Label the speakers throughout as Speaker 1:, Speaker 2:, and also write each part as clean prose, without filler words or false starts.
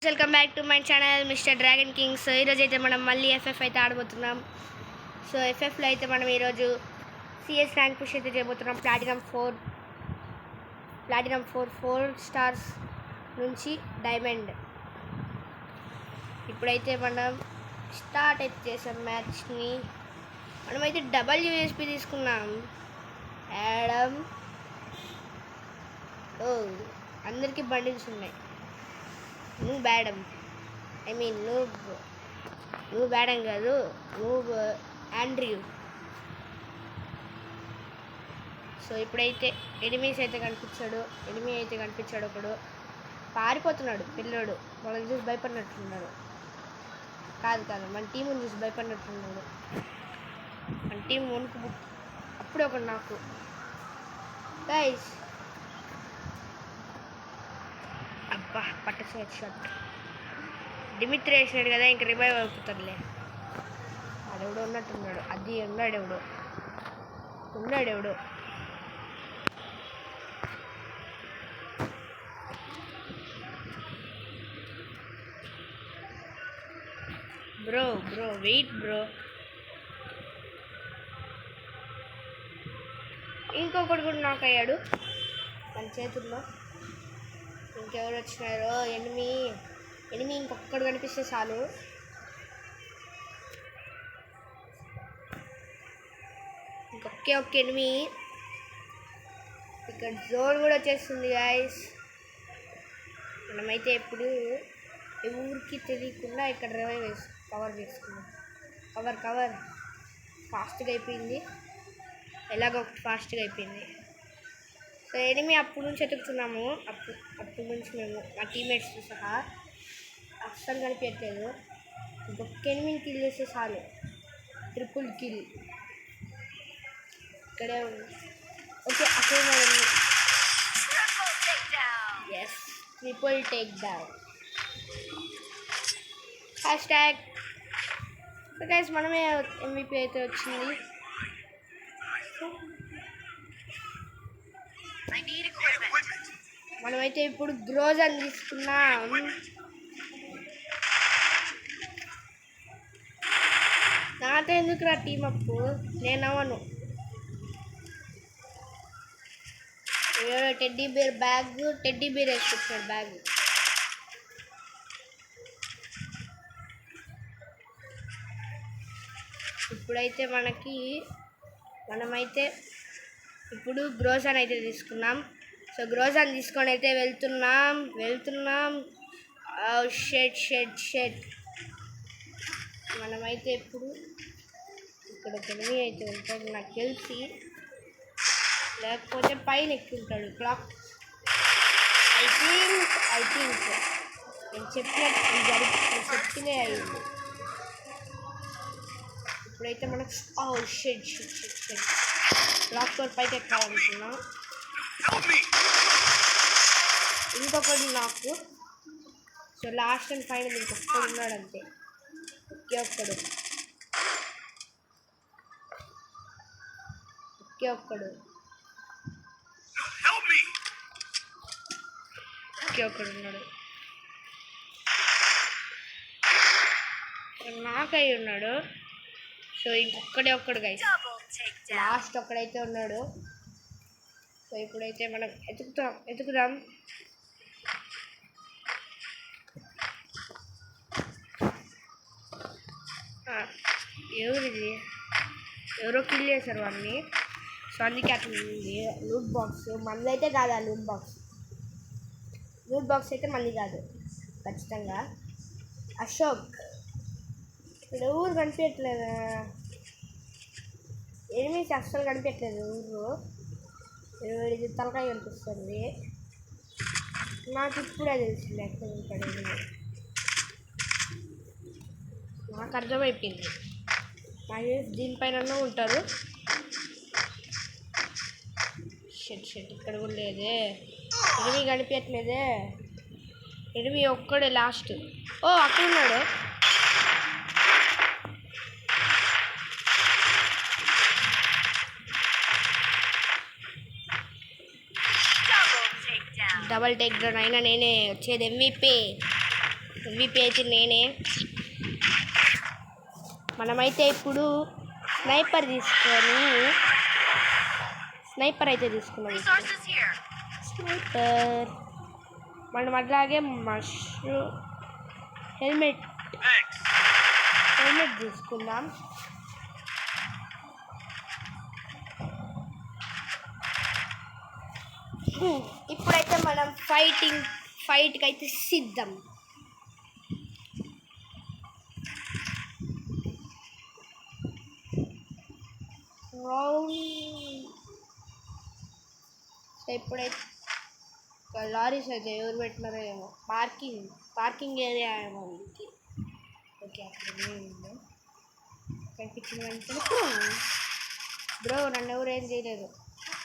Speaker 1: Welcome back to my channel mister dragon Kings. ఈరోజు అయితే మనం మళ్ళీ ఎఫ్ఎఫ్ అయితే ఆడబోతున్నాం. సో ఎఫ్ఎఫ్లో అయితే మనం ఈరోజు సిఎస్ ర్యాంక్ పుష్ అయితే చేయబోతున్నాం. ప్లాటినం 4 స్టార్స్ నుంచి డైమండ్. ఇప్పుడైతే మనం స్టార్ట్ అయితే చేసాం మ్యాచ్ని. మనమైతే డబల్ యూఎస్పీ తీసుకున్నాం. యాడమ్ అందరికీ బండిల్స్ ఉన్నాయి. నువ్వు బ్యాడమ్ నువ్వు బ్యాడమ్ కాదు, నువ్వు ఆండ్రూ. సో ఇప్పుడైతే ఎనిమీ అయితే కనిపించాడు. ఒకడు పారిపోతున్నాడు పిల్లోడు. వాళ్ళని చూసి భయపడినట్టున్నాడు. కాదు మన టీముని చూసి భయపడినట్టున్నాడు. మన టీం వణుకు. అప్పుడే ఒకడు నాకు గైస్ అబ్బా పట్టేసే షాట్. డిమిత్రి వేసినాడు కదా, ఇంక రివైవ్ అవుతుందిలే. అదెవడో ఉన్నట్టున్నాడు. అది ఉన్నాడెవడో. Bro wait bro. ఇంకొకడు కూడా నాక్ అయ్యాడు మన చేతుల్లో. ఇంకెవరు వచ్చినారో ఎనిమి ఇంకొక్కడు కనిపిస్తే చాలు. ఇంకొకే ఎనిమి. ఇక్కడ జోన్ కూడా వచ్చేస్తుంది గాయస్. మనమైతే ఇప్పుడు ఊరికి తెలియకుండా ఇక్కడ కవర్ చేసుకున్నాం. కవర్ ఫాస్ట్గా అయిపోయింది. ఎలాగో ఫాస్ట్గా అయిపోయింది. సో ఎనిమి అప్పుడు నుంచి ఎతుకుతున్నాము. అప్పుడు నుంచి మేము మా టీమ్మేట్స్తో సహా అస్సలు కనిపించట్లేదు. ఇంకొక ఎనిమిని కిల్ చేస్తే చాలు. ట్రిపుల్ కిల్ ఇక్కడే ఉంది. ఓకే అక్కడ S triple take down. Hashtag. So guys మనమే MVP అయితే వచ్చింది. మనమైతే ఇప్పుడు గ్రోజన్ తీసుకున్నాం. నాతో ఎందుకు రా టీమ్ అప్, నేను అవ్వను. టెడ్డీ బేర్ వేసుకొచ్చాడు బ్యాగ్. ఇప్పుడైతే మనమైతే ఇప్పుడు గ్రోజన్ అయితే తీసుకున్నాం. సో గ్రోజన్ తీసుకొని అయితే వెళ్తున్నాం. షెడ్. మనమైతే ఇప్పుడు ఇక్కడ ఒక ఎనిమీ అయితే ఉంటాడు నాకు తెలిసి, లేకపోతే పైన ఎక్కుంటాడు. క్లాక్ ఐ థింక్ నేను చెప్పినే అయింది. ఇప్పుడైతే మనకు షెడ్ క్లాక్ టవర్ పైకి ఎక్కాలనుకున్నా. ఇంకొకటి నాకు. సో లాస్ట్ అండ్ ఫైనల్ ఇంకొకడు ఉన్నాడు అంతే. ఒకే ఒక్కడు ఉన్నాడు. నాకై ఉన్నాడు. సో ఒక్కడు గైస్. లాస్ట్ ఒక్కడైతే ఉన్నాడు. సో ఇప్పుడైతే మనం ఎతుకుదాం. ఎవరో కిల్ చేశారు వాడిని. సో అందుకే అట్లా ఉంది. లూట్ బాక్స్ మనది అయితే కాదు. ఆ లూట్ బాక్స్ అయితే మనది కాదు ఖచ్చితంగా. అశోక్ ఇక్కడ ఊరు కనిపించట్లేదు. ఎనిమిది అస్సలు కనిపించట్లేదు ఊరు. ఇది తలకాయ కనిపిస్తుంది నాకు. ఇప్పుడే తెలిసింది ఎక్కడ ఉంటాడు. నాకు అర్థమైపోయింది. నాకు దీనిపైన ఉంటారు. షెడ్ ఇక్కడ కూడా లేదే. ఎనిమి కనిపించట్లేదే. ఎనిమి ఒక్కడే లాస్ట్. అక్కడ ఉన్నాడు. డబల్ టేక్ డౌన్ అయినా నేనే వచ్చేది MVP. MVP అయితే నేనే. మనమైతే ఇప్పుడు స్నైపర్ అయితే తీసుకున్నాం. స్నైపర్ మనం అట్లాగే హెల్మెట్ తీసుకుందాం. ఇప్పుడైతే మనం ఫైట్కి అయితే సిద్ధం. ఇప్పుడైతే లారీస్ అయితే ఎవరు పెట్టినారో ఏమో, పార్కింగ్ ఏరియా ఏమో ఇది. ఓకే, అక్కడ కనిపించిన వెంటనే బ్రో నన్ను ఎవరు ఏం చేయలేదు,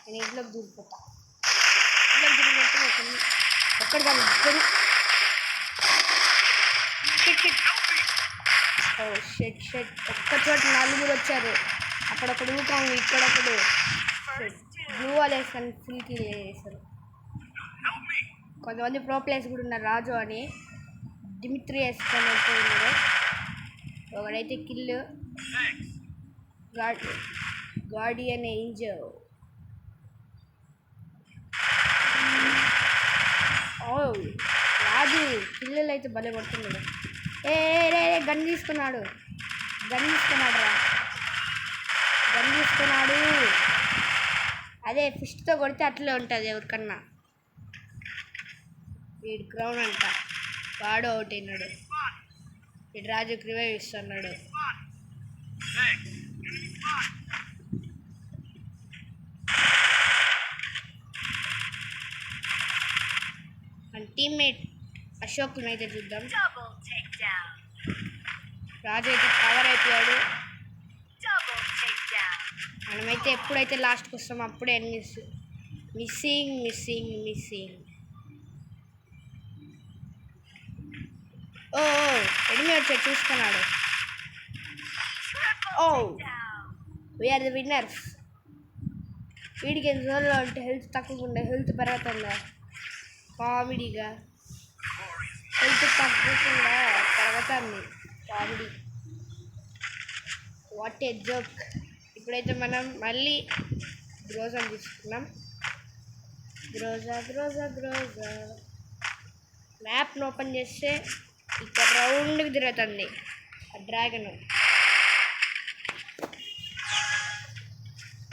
Speaker 1: నేను ఇంట్లోకి దూరిపోతా. ఒక్కడి దాన్ని ఇద్దరు షెట్ ఒక్క చోట 4 వచ్చారు. అక్కడొకడు ఊకాంగ్, ఇక్కడొకడు బ్లూ వాల్ వేస్తాను, ఫుల్ కిల్ చేశారు. కొంతమంది ప్రో ప్లేయర్స్ కూడా ఉన్నారు. రాజు అని డిమిట్రీ వేసుకొని వెళ్ళిపోయినారు. ఒకడైతే కిల్ గార్డియన్ ఏంజల్. రాజు పిల్లలు అయితే భలే పడుతున్నాడు. రే గన్ తీసుకున్నాడు అదే ఫిష్తో కొడితే అట్లే ఉంటుంది ఎవరికన్నా. వీడు క్రౌన్ అంట, వాడు అవుట్ అయినాడు. వీడు రాజుకి రివైవ్ ఇస్తున్నాడు. మన టీమ్మేట్ అశోక్ని అయితే చూద్దాం. రాజు అయితే కవర్ అయిపోయాడు. మనమైతే ఎప్పుడైతే లాస్ట్కి వస్తామో అప్పుడే మిస్సింగ్. ఎనిమిది వచ్చాడు, చూసుకున్నాడు. We are the winners. వీడికి ఎన్ని రోజులు అంటే హెల్త్ తక్కువ ఉండే, హెల్త్ పెరుగుతుందా కామెడీగా, హెల్త్ తగ్గకుండా పెరుగుతుంది కామెడీ. What a joke. ఇప్పుడైతే మనం మళ్ళీ గ్రోజా తీసుకున్నాం. గ్రోజా మ్యాప్ను ఓపెన్ చేస్తే ఇక్కడ రౌండ్కి తిరుగుతుంది ఆ డ్రాగన్.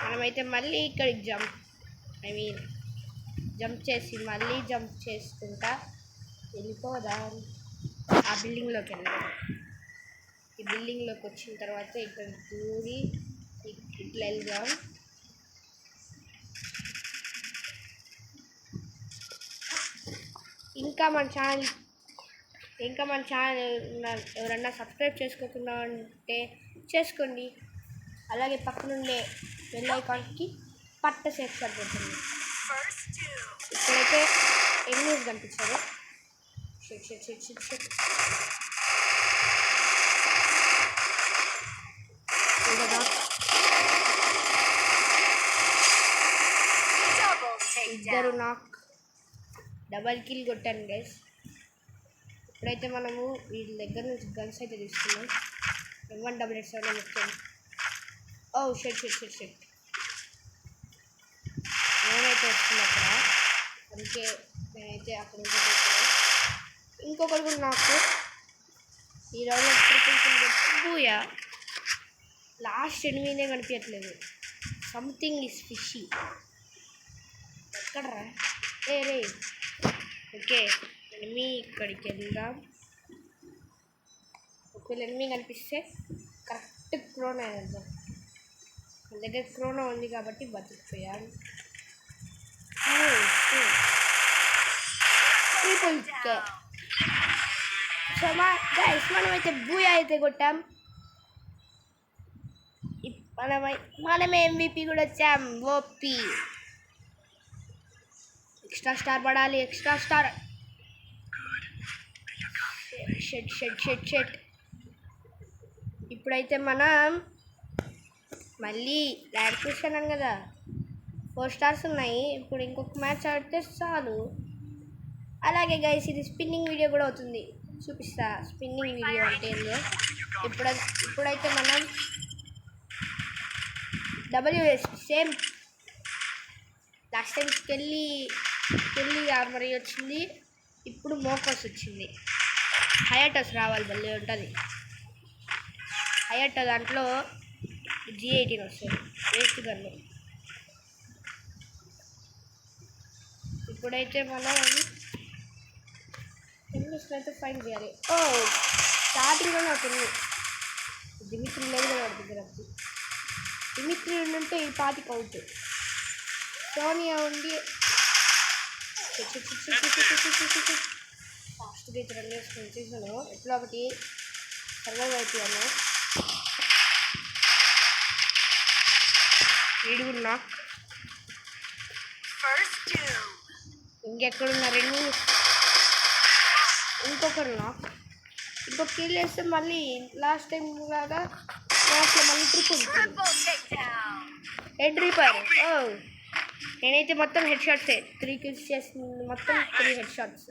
Speaker 1: మనమైతే మళ్ళీ ఇక్కడికి జంప్ చేసి మళ్ళీ జంప్ చేసుకుంటా వెళ్ళిపోదాం. ఆ బిల్డింగ్లోకి వెళ్ళాం. ఈ బిల్డింగ్లోకి వచ్చిన తర్వాత ఇక్కడ దూరి ఇట్లా వెళ్దాం. ఇంకా మన ఛానల్ ఎవరన్నా సబ్స్క్రైబ్ చేసుకోకుండా ఉంటే చేసుకోండి. అలాగే పక్కనుండే బెల్ ఐకాన్కి పట్టసేపు సరిపోతుంది. ఇక్కడైతే ఎనిమిస్ కనిపించారు. ఇద్దరు నాకు డబల్ కిల్ కొట్టాను గైస్. ఇప్పుడైతే మనము వీళ్ళ దగ్గర నుంచి గన్స్ అయితే తీసుకున్నాం. M188 వచ్చాను. షెట్ నేనైతే వస్తున్నా అక్కడ, అందుకే నేనైతే అక్కడ ఇంకొకటి కూడా నాకు ఈ రోజు బూయా. లాస్ట్ ఎనిమిదే కనిపించట్లేదు. Something is fishy. ఎక్కడరా రే ఓకే, ఎనిమి ఇక్కడికి వెళ్దాం. ఒకవేళ ఎనిమి కనిపిస్తే కరెక్ట్ క్రోనా వెళ్దాం. మన దగ్గర క్రోనా ఉంది కాబట్టి బతికిపోయాను. సో మనమైతే బూయా అయితే కొట్టాం. మనమే MVP కూడా వచ్చాం. ఓపీ ఎక్స్ట్రా స్టార్ పడాలి. Extra star. షెట్. ఇప్పుడైతే మనం మళ్ళీ ర్యాంక్ పుష్ అన్నాను కదా, 4 స్టార్స్ ఉన్నాయి. ఇప్పుడు ఇంకొక మ్యాచ్ ఆడితే చాలు. అలాగే గైస్ ఇది స్పిన్నింగ్ వీడియో కూడా అవుతుంది. చూపిస్తా స్పిన్నింగ్ వీడియో అంటే ఏందో. ఇప్పుడైతే మనం WS సేమ్ లాస్ట్ టైం కెళ్ళి ఆర్మరీ వచ్చింది, ఇప్పుడు మోకోస్ వచ్చింది. హయాటోస్ రావాలి, భలే ఉంటుంది. హయాటో దాంట్లో G18 వస్తుంది, వేస్ట్ గన్ను. ఇప్పుడైతే మనం అయితే ఫైన్ చేయాలి. స్టార్టింగ్లోనే అవుతుంది. డిమిత్రి లేదు కదా వాడి దగ్గర. డిమిత్రి ఉంటే ఈ 25 అవుట్. సోనియా ఉండి ఫాస్ట్గా అయితే రన్ చేసుకుని చేసాను. ఎట్లా ఒకటి సర్వైవ్ అయిపోయాను. వీడుకున్నా ఇంకెక్కడున్నారు ఇంకొకరు నాకు ఇంకొక కిల్ వేస్తే మళ్ళీ లాస్ట్ టైం లాగా లాస్ట్లో మళ్ళీ ట్రిప్ ఉంటుంది. Head reaper. నేనైతే మొత్తం హెడ్ షాట్సే 3 kills చేసింది, మొత్తం 3 హెడ్ షాట్స్.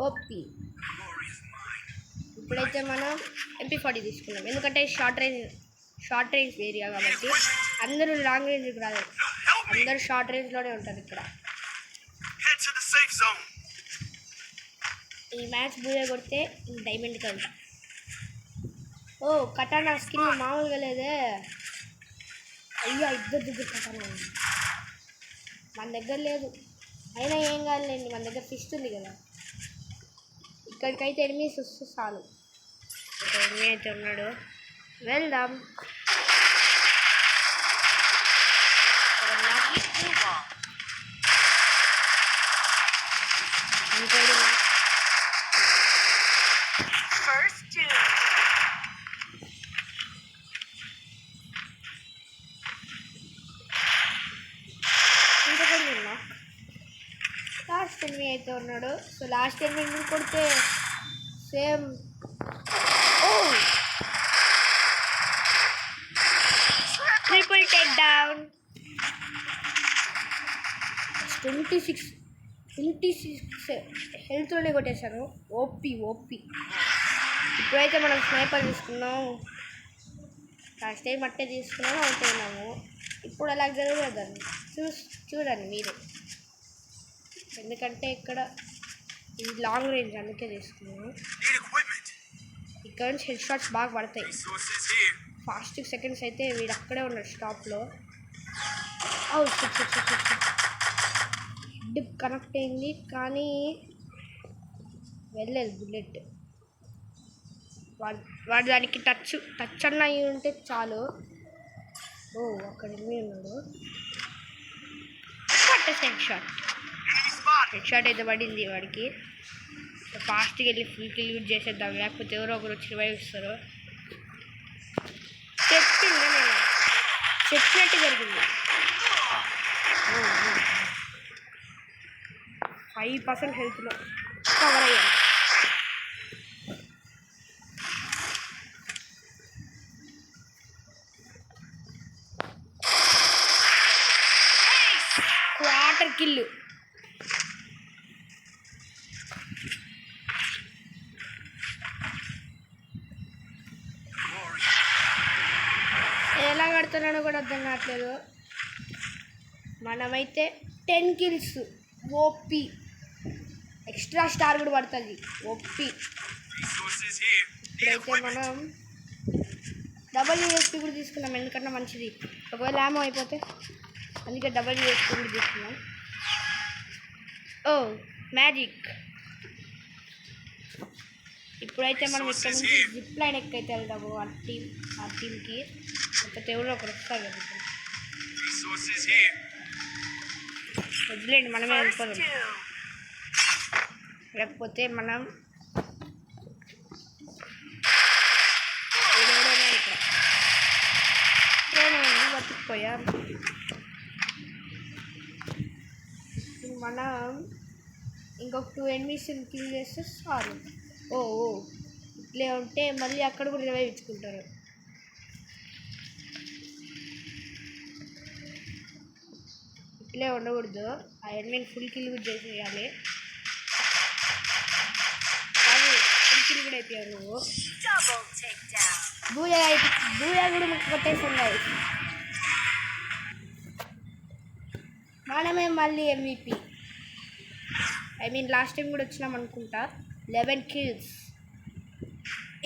Speaker 1: ఓపీ. ఇప్పుడైతే మనం MP40 తీసుకున్నాం, ఎందుకంటే షార్ట్ రేంజ్ ఏరియా కాబట్టి అందరూ లాంగ్ రేంజ్కి రాదు, అందరూ షార్ట్ రేంజ్లోనే ఉంటుంది ఇక్కడ. ఈ మ్యాచ్ బూయ కొడితే డైమండ్కి వెళ్తా. కటానా స్కిన్ మామూలుగా లేదే. అయ్యా ఇద్దరు కటానా ఉంది మన దగ్గర లేదు. అయినా ఏం కాదులేండి, మన దగ్గర ఫిస్ట్ ఉంది కదా. ఇక్కడికైతే ఎనిమిస్ వస్తే చాలు. ఎనిమి అయితే ఉన్నాడు, వెళ్దాం. లాస్ట్ ఎనిమి అయితే ఉన్నాడు. సో లాస్ట్ ఎనిమి కొడితే సేమ్. Triple take down. 26 హెల్త్లోనే కొట్టేశాను. ఓపీ. ఇప్పుడైతే మనం స్నైపర్ తీసుకున్నాం. లాస్ట్ టైం మట్టే తీసుకున్నాము, అవుతున్నాము. ఇప్పుడు అలా జరగదని చూడండి మీరు, ఎందుకంటే ఇక్కడ ఇది లాంగ్ రేంజ్ అందుకే తీసుకున్నాను. ఇక్కడ నుంచి హెడ్ షాట్స్ బాగా పడతాయి. ఫాస్ట్ సెకండ్స్ అయితే వీడు అక్కడే ఉన్నాడు స్టాప్లో. హెడ్ కనెక్ట్ అయింది కానీ వెళ్ళలేదు బుల్లెట్. వాడు దానికి టచ్ అన్న అయ్యి ఉంటే చాలు. అక్కడ ఎనిమి ఉన్నాడు. హెడ్ షాట్ అయితే పడింది వాడికి. ఫాస్ట్గా వెళ్ళి ఫుల్ కిల్ యూజ్ చేసేద్దాం, లేకపోతే ఎవరో ఒకరు వచ్చి రివైవ్ ఇస్తారు. చెప్పినట్టు జరిగింది. 5% హెల్త్లో కవర్ అయ్యాను. Quarter kill. ఎలా కడుతున్నాడో కూడా అర్థం కావట్లేదు. మనమైతే 10 kills. ఓపీ. ఎక్స్ట్రా స్టార్ కూడా పడుతుంది. ఓపీ. ఇప్పుడైతే మనం WSP కూడా తీసుకున్నాం, ఎందుకంటే మంచిది. ఒకవేళ ఏమో అయిపోతే అందుకే WSP కూడా తీసుకున్నాం. మ్యాజిక్. ఇప్పుడైతే మనం ఇక్కడ నుంచి జిప్ లైన్ ఎక్కైతే వెళ్దాము ఆ టీమ్కి, లేకపోతే ఎవరో ఒకరు వస్తారు కదా. వదిలేండి, మనమే వెళ్ళిపోదాం. లేకపోతే మనం ఇక్కడ బతికిపోయా. మనం ఇంకొక 2 enemies కిల్ చేస్తే చాలు. ఇట్లే ఉంటే మళ్ళీ అక్కడ కూడా రివైవ్ ఇచ్చుకుంటారు. ఇట్లే ఉండకూడదు, ఆ ఎనిమిని ఫుల్ కిల్ కూడా చేసేయాలి. కిల్ కూడా అయిపోయావు నువ్వు. బూయా కూడా మాకు కొట్టేస్తున్నాయి. మనమే మళ్ళీ MVP. I mean last time కూడా వచ్చినాం అనుకుంటా. 11 kills.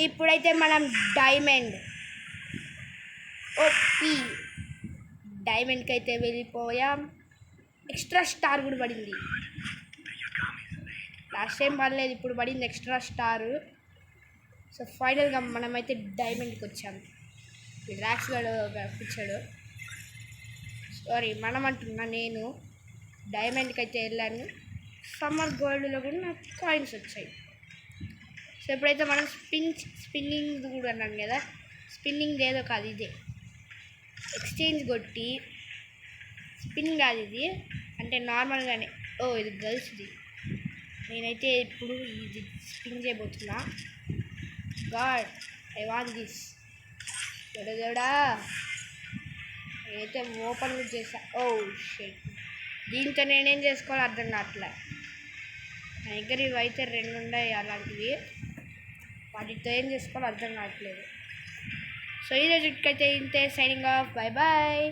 Speaker 1: ఇప్పుడైతే మనం డైమండ్కి అయితే వెళ్ళిపోయాం. ఎక్స్ట్రా స్టార్ కూడా పడింది. లాస్ట్ టైం పడలేదు, ఇప్పుడు పడింది ఎక్స్ట్రా స్టారు. సో ఫైనల్గా మనమైతే డైమండ్కి వచ్చాము. రిలాక్స్ గడు పిచ్చాడు. సారీ మనం అంటున్నా, నేను డైమండ్కి అయితే వెళ్ళాను. సమ్మర్ గోల్డ్లో కూడా నాకు కాయిన్స్ వచ్చాయి. సో ఇప్పుడైతే మనం స్పిన్నింగ్ కూడా అన్నాను కదా, స్పిన్నింగ్ ఏదో కాదు, ఇదే ఎక్స్చేంజ్ కొట్టి స్పిన్ కాదు ఇది, అంటే నార్మల్గానే. ఇది గర్ల్స్ది. నేనైతే ఇప్పుడు ఇది స్పిన్ చేయబోతున్నా. God, I want this. చూడదా, నేనైతే ఓపెన్ కూడా చేసా. షిట్, దీంతో నేనేం చేసుకోవాలో అర్థం కావట్లే. నా దగ్గర ఇవి అయితే 2 ఉన్నాయి అలాంటివి, వాటితో ఏం చేసుకోవాలో అర్థం కావట్లేదు. సో ఈ రోజుకైతే ఇంతే. Signing off. Bye bye.